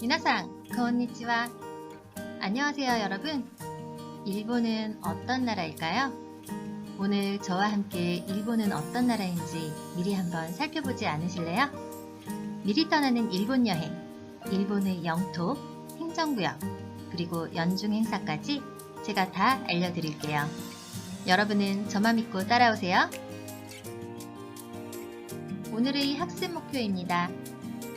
미나상, konnichiwa. 안녕하세요 여러분. 일본은 어떤 나라일까요? 오늘 저와 함께 일본은 어떤 나라인지 미리 한번 살펴보지 않으실래요? 미리 떠나는 일본 여행, 일본의 영토, 행정구역, 그리고 연중 행사까지 제가 다 알려드릴게요. 여러분은 저만 믿고 따라오세요. 오늘의 학습 목표입니다.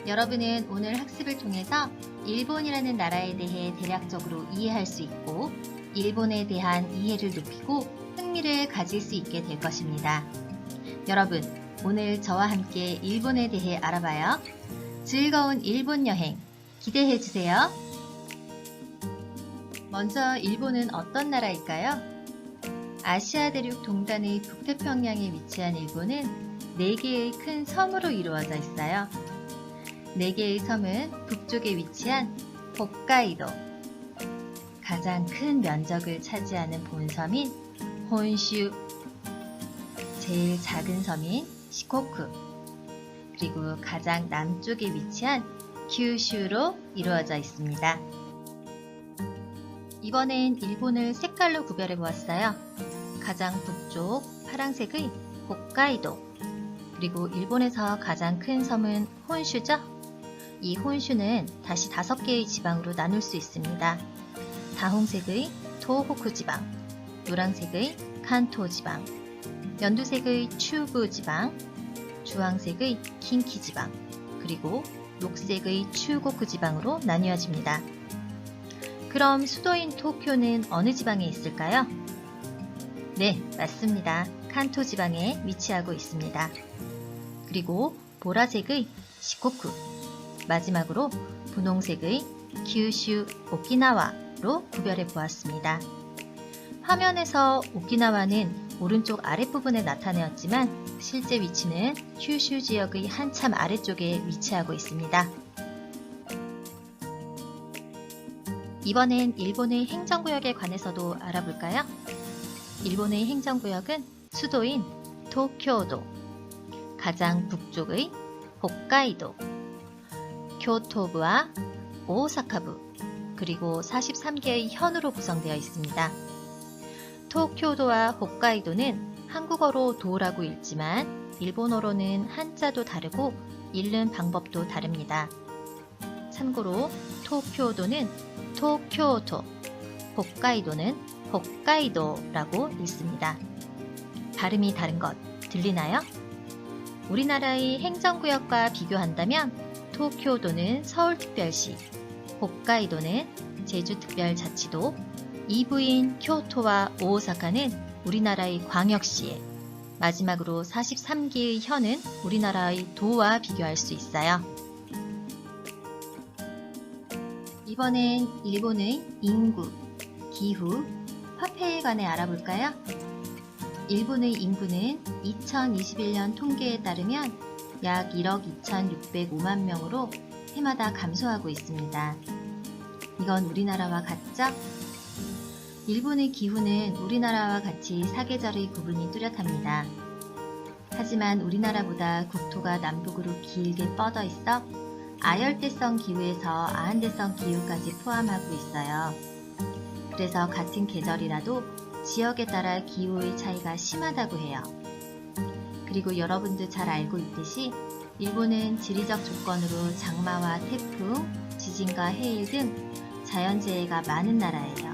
여러분은 오늘 학습을 통해서 일본이라는 나라에 대해 대략적으로 이해할 수 있고 일본에 대한 이해를 높이고 흥미를 가질 수 있게 될 것입니다. 여러분, 오늘 저와 함께 일본에 대해 알아봐요. 즐거운 일본 여행 기대해 주세요. 먼저 일본은 어떤 나라일까요? 아시아 대륙 동단의 북태평양에 위치한 일본은 4개의 큰 섬으로 이루어져 있어요. 4개의 섬은 북쪽에 위치한 홋카이도, 가장 큰 면적을 차지하는 본섬인 혼슈, 제일 작은 섬인 시코쿠, 그리고 가장 남쪽에 위치한 규슈로 이루어져 있습니다. 이번엔 일본을 색깔로 구별해 보았어요. 가장 북쪽 파란색의 홋카이도, 그리고 일본에서 가장 큰 섬은 혼슈죠. 이 혼슈는 다시 5개의 지방으로 나눌 수 있습니다. 다홍색의 토호쿠 지방, 노란색의 칸토 지방, 연두색의 추구 지방, 주황색의 긴키 지방, 그리고 녹색의 추고쿠 지방으로 나뉘어집니다. 그럼 수도인 도쿄는 어느 지방에 있을까요? 네, 맞습니다. 칸토 지방에 위치하고 있습니다. 그리고 보라색의 시코쿠, 마지막으로 분홍색의 규슈, 오키나와로 구별해 보았습니다. 화면에서 오키나와는 오른쪽 아랫부분에 나타내었지만 실제 위치는 규슈 지역의 한참 아래쪽에 위치하고 있습니다. 이번엔 일본의 행정구역에 관해서도 알아볼까요? 일본의 행정구역은 수도인 도쿄도, 가장 북쪽의 홋카이도, 교토부와 오사카부, 그리고 43개의 현으로 구성되어 있습니다. 도쿄도와 홋카이도는 한국어로 도라고 읽지만 일본어로는 한자도 다르고 읽는 방법도 다릅니다. 참고로 도쿄도는 도쿄도, 홋카이도는 홋카이도라고 읽습니다. 발음이 다른 것 들리나요? 우리나라의 행정구역과 비교한다면 도쿄도는 서울특별시, 홋카이도는 제주특별자치도, 2부인 교토와 오사카는 우리나라의 광역시에, 마지막으로 43개의 현은 우리나라의 도와 비교할 수 있어요. 이번엔 일본의 인구, 기후, 화폐에 관해 알아볼까요? 일본의 인구는 2021년 통계에 따르면 약 1억 2,605만 명으로 해마다 감소하고 있습니다. 이건 우리나라와 같죠? 일본의 기후는 우리나라와 같이 사계절의 구분이 뚜렷합니다. 하지만 우리나라보다 국토가 남북으로 길게 뻗어 있어 아열대성 기후에서 아한대성 기후까지 포함하고 있어요. 그래서 같은 계절이라도 지역에 따라 기후의 차이가 심하다고 해요. 그리고 여러분도 잘 알고 있듯이 일본은 지리적 조건으로 장마와 태풍, 지진과 해일 등 자연재해가 많은 나라예요.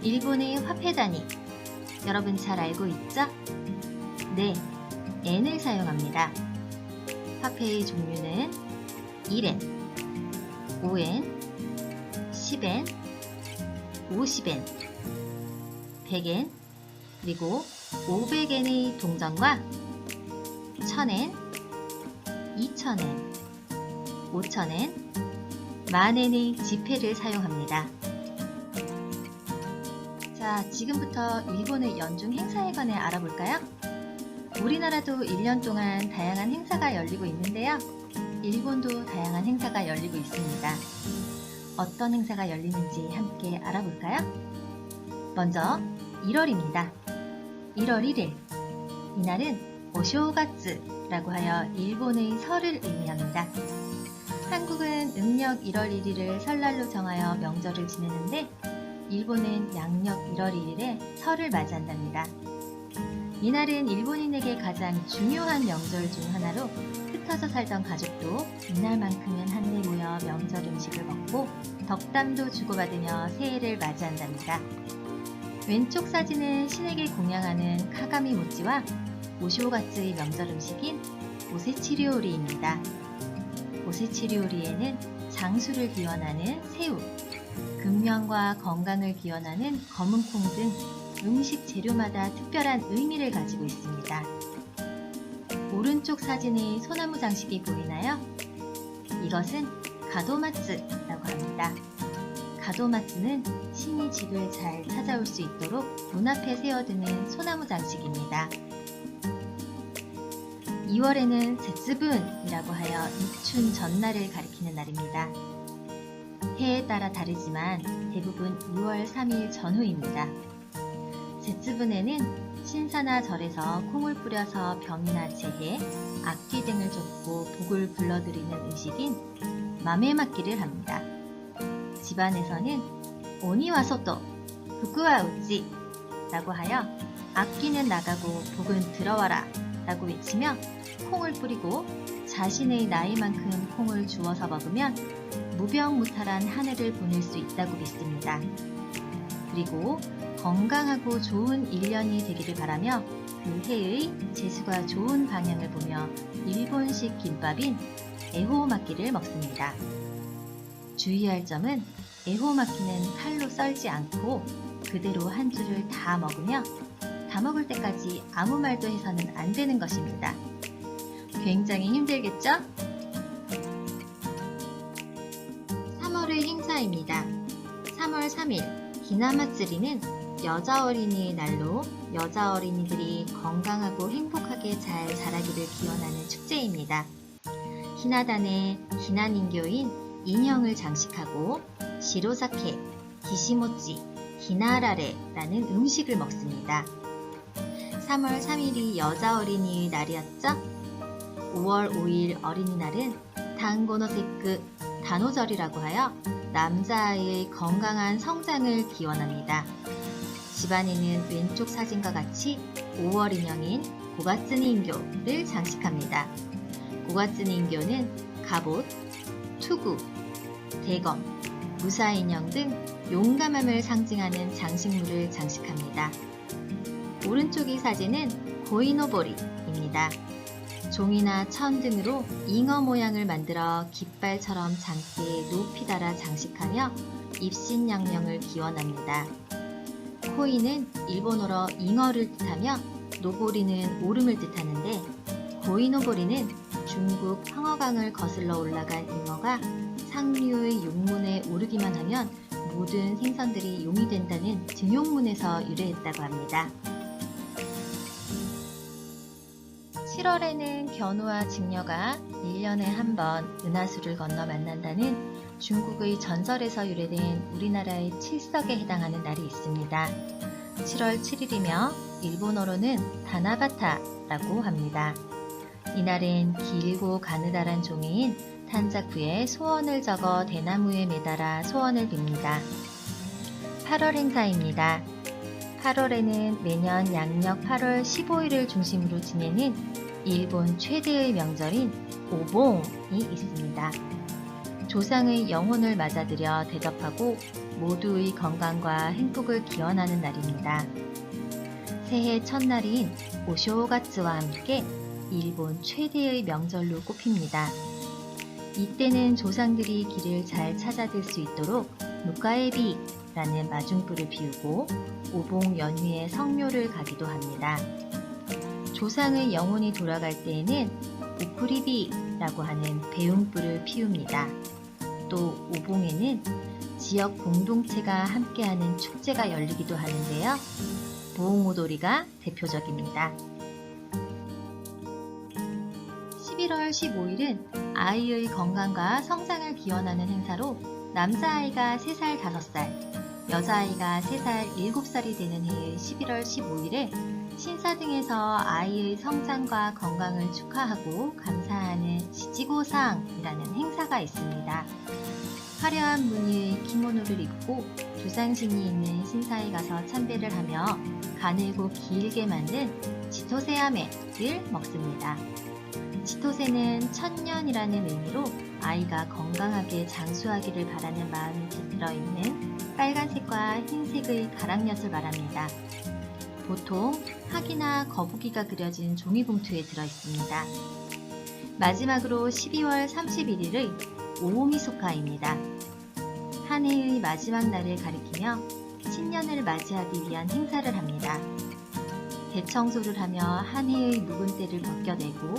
일본의 화폐 단위, 여러분 잘 알고 있죠? 네, 엔을 사용합니다. 화폐의 종류는 1엔, 5엔, 10엔, 50엔, 100엔, 그리고 500엔의 동전과 1000엔, 2000엔, 5000엔, 만엔의 지폐를 사용합니다. 자, 지금부터 일본의 연중 행사에 관해 알아볼까요? 우리나라도 1년 동안 다양한 행사가 열리고 있는데요. 일본도 다양한 행사가 열리고 있습니다. 어떤 행사가 열리는지 함께 알아볼까요? 먼저 1월입니다. 1월 1일, 이날은 오쇼가츠라고 하여 일본의 설을 의미합니다. 한국은 음력 1월 1일을 설날로 정하여 명절을 지내는데 일본은 양력 1월 1일에 설을 맞이한답니다. 이날은 일본인에게 가장 중요한 명절 중 하나로 흩어져 살던 가족도 이날만큼은 한데 모여 명절 음식을 먹고 덕담도 주고받으며 새해를 맞이한답니다. 왼쪽 사진은 신에게 공양하는 카가미 모찌와 오쇼가츠의 명절 음식인 오세치료리입니다. 오세치료리에는 장수를 기원하는 새우, 금명과 건강을 기원하는 검은콩 등 음식 재료마다 특별한 의미를 가지고 있습니다. 오른쪽 사진의 소나무 장식이 보이나요? 이것은 가도마츠라고 합니다. 가도마츠는 신이 집을 잘 찾아올 수 있도록 문 앞에 세워두는 소나무 장식입니다. 2월에는 zetsu분이라고 하여 입춘 전날을 가리키는 날입니다. 해에 따라 다르지만 대부분 2월 3일 전후입니다. zetsu분에는 신사나 절에서 콩을 뿌려서 병이나 재해, 악귀 등을 쫓고 복을 불러들이는 의식인 마메맞기를 합니다. 집안에서는 오니와 소토, 후쿠와 우치 라고 하여 악귀는 나가고 복은 들어와라 라고 외치며 콩을 뿌리고 자신의 나이만큼 콩을 주워서 먹으면 무병무탈한 한 해를 보낼 수 있다고 믿습니다. 그리고 건강하고 좋은 1년이 되기를 바라며 그 해의 재수가 좋은 방향을 보며 일본식 김밥인 에호마키를 먹습니다. 주의할 점은 에호마키는 칼로 썰지 않고 그대로 한 줄을 다 먹으며 다 먹을 때까지 아무 말도 해서는 안 되는 것입니다. 굉장히 힘들겠죠? 3월의 행사입니다. 3월 3일 기나마츠리는 여자 어린이의 날로 여자 어린이들이 건강하고 행복하게 잘 자라기를 기원하는 축제입니다. 히나단에 히나닌교인 인형을 장식하고 시로사케, 기시모찌, 히나라레라는 음식을 먹습니다. 3월 3일이 여자 어린이의 날이었죠? 5월 5일 어린이날은 단고노세크, 단오절이라고 하여 남자아이의 건강한 성장을 기원합니다. 집안에는 왼쪽 사진과 같이 5월 인형인 고가츠니 인교를 장식합니다. 고가츠니 인교는 갑옷, 투구, 대검, 무사인형 등 용감함을 상징하는 장식물을 장식합니다. 오른쪽의 사진은 고이노보리입니다. 종이나 천 등으로 잉어 모양을 만들어 깃발처럼 장대에 높이 달아 장식하며 입신양명을 기원합니다. 코이는 일본어로 잉어를 뜻하며 노보리는 오름을 뜻하는데 고이노보리는 중국 황허강을 거슬러 올라간 잉어가 상류의 용문에 오르기만 하면 모든 생선들이 용이 된다는 등용문에서 유래했다고 합니다. 7월에는 견우와 직녀가 1년에 한 번 은하수를 건너 만난다는 중국의 전설에서 유래된 우리나라의 칠석에 해당하는 날이 있습니다. 7월 7일이며 일본어로는 다나바타라고 합니다. 이날은 길고 가느다란 종이인 탄자쿠에 소원을 적어 대나무에 매달아 소원을 빕니다. 8월 행사입니다. 8월에는 매년 양력 8월 15일을 중심으로 지내는 일본 최대의 명절인 오봉이 있습니다. 조상의 영혼을 맞아들여 대접하고 모두의 건강과 행복을 기원하는 날입니다. 새해 첫날인 오쇼가츠와 함께 일본 최대의 명절로 꼽힙니다. 이때는 조상들이 길을 잘 찾아들 수 있도록 무카에비라는 마중불을 피우고 오봉 연휴에 성묘를 가기도 합니다. 조상의 영혼이 돌아갈 때에는 오쿠리비라고 하는 배움불을 피웁니다. 또 오봉에는 지역 공동체가 함께하는 축제가 열리기도 하는데요. 보옹오도리가 대표적입니다. 11월 15일은 아이의 건강과 성장을 기원하는 행사로 남자아이가 3살, 5살, 여자아이가 3살, 7살이 되는 해의 11월 15일에 신사 등에서 아이의 성장과 건강을 축하하고 감사하는 시지고상이라는 행사가 있습니다. 화려한 무늬의 키모노를 입고 주상신이 있는 신사에 가서 참배를 하며 가늘고 길게 만든 치토세아메를 먹습니다. 치토세는 천년이라는 의미로 아이가 건강하게 장수하기를 바라는 마음이 깃들어있는 빨간색과 흰색의 가락엿을 말합니다. 보통 학이나 거북이가 그려진 종이봉투에 들어있습니다. 마지막으로 12월 31일의 오미소카입니다. 한 해의 마지막 날을 가리키며 신년을 맞이하기 위한 행사를 합니다. 대청소를 하며 한 해의 묵은 때를 벗겨내고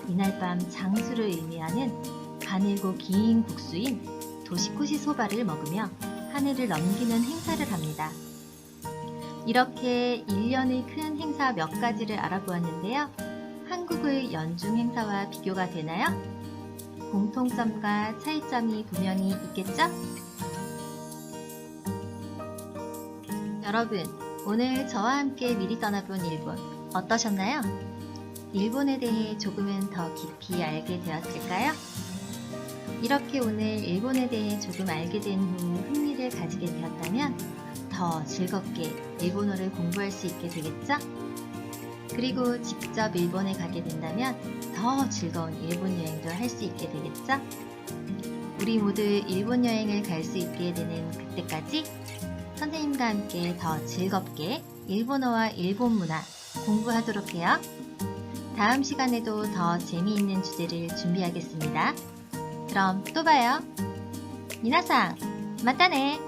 이날 밤 장수를 의미하는 가늘고 긴 국수인 도시쿠시 소바를 먹으며 한 해를 넘기는 행사를 합니다. 이렇게 1년의 큰 행사 몇 가지를 알아보았는데요. 한국의 연중 행사와 비교가 되나요? 공통점과 차이점이 분명히 있겠죠? 여러분, 오늘 저와 함께 미리 떠나본 일본 어떠셨나요? 일본에 대해 조금은 더 깊이 알게 되었을까요? 이렇게 오늘 일본에 대해 조금 알게 된 후 흥미를 가지게 되었다면 더 즐겁게 일본어를 공부할 수 있게 되겠죠? 그리고 직접 일본에 가게 된다면 더 즐거운 일본 여행도 할 수 있게 되겠죠? 우리 모두 일본 여행을 갈 수 있게 되는 그때까지 선생님과 함께 더 즐겁게 일본어와 일본 문화 공부하도록 해요. 다음 시간에도 더 재미있는 주제를 준비하겠습니다. 그럼 또 봐요. 미나상, 마타네!